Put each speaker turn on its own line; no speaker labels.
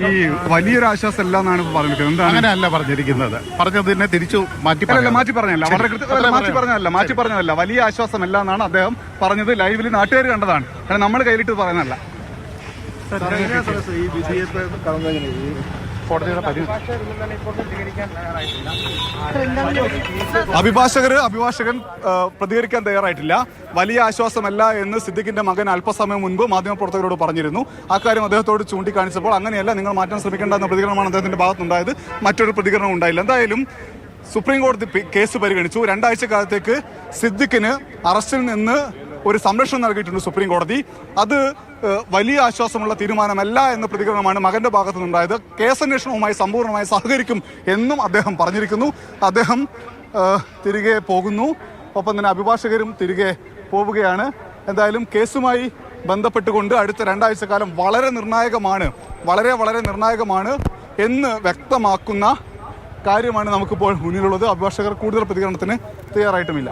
ഈ വലിയൊരു ആശ്വാസം അല്ല എന്നാണ് പറഞ്ഞിരിക്കുന്നത്. എന്താണ്
അങ്ങനെയല്ല പറഞ്ഞിരിക്കുന്നത്, പറഞ്ഞതിനെ തിരിച്ചു മാറ്റി
പറഞ്ഞല്ല, വളരെ മാറ്റി പറഞ്ഞതല്ല. വലിയ ആശ്വാസമല്ല എന്നാണ് അദ്ദേഹം പറഞ്ഞത്. ലൈവിൽ നാട്ടുകാർ കണ്ടതാണ്, കാരണം നമ്മൾ കയ്യിലിട്ട് പറയുന്നതല്ല. അഭിഭാഷകൻ പ്രതികരിക്കാൻ തയ്യാറായിട്ടില്ല. വലിയ ആശ്വാസമല്ല എന്ന് സിദ്ദിഖിന്റെ മകൻ അല്പസമയം മുൻപ് മാധ്യമപ്രവർത്തകരോട് പറഞ്ഞിരുന്നു. അക്കാര്യം അദ്ദേഹത്തോട് ചൂണ്ടിക്കാണിച്ചപ്പോൾ അങ്ങനെയല്ല, നിങ്ങൾ മാറ്റാൻ ശ്രമിക്കേണ്ട എന്ന പ്രതികരണമാണ് അദ്ദേഹത്തിന്റെ ഭാഗത്തുണ്ടായത്. മറ്റൊരു പ്രതികരണം ഉണ്ടായില്ല. എന്തായാലും സുപ്രീം കോടതി കേസ് പരിഗണിച്ചു. 2 ആഴ്ച കാലത്തേക്ക് സിദ്ദിഖിന് അറസ്റ്റിൽ നിന്ന് ഒരു സംരക്ഷണം നൽകിയിട്ടുണ്ട് സുപ്രീം കോടതി. അത് വലിയ ആശ്വാസമുള്ള തീരുമാനമല്ല എന്ന പ്രതികരണമാണ് മകന്റെ ഭാഗത്തു നിന്നുണ്ടായത്. കേസന്വേഷണവുമായി സമ്പൂർണ്ണമായി സഹകരിക്കും എന്നും അദ്ദേഹം പറഞ്ഞിരിക്കുന്നു. അദ്ദേഹം തിരികെ പോകുന്നു. ഒപ്പം തന്നെ അഭിഭാഷകരും തിരികെ പോവുകയാണ്. എന്തായാലും കേസുമായി ബന്ധപ്പെട്ടുകൊണ്ട് അടുത്ത 2 ആഴ്ച കാലം വളരെ നിർണായകമാണ് എന്ന് വ്യക്തമാക്കുന്ന കാര്യമാണ് നമുക്കിപ്പോൾ മുന്നിലുള്ളത്. അഭിഭാഷകർ കൂടുതൽ പ്രതികരണത്തിന് തയ്യാറായിട്ടുമില്ല.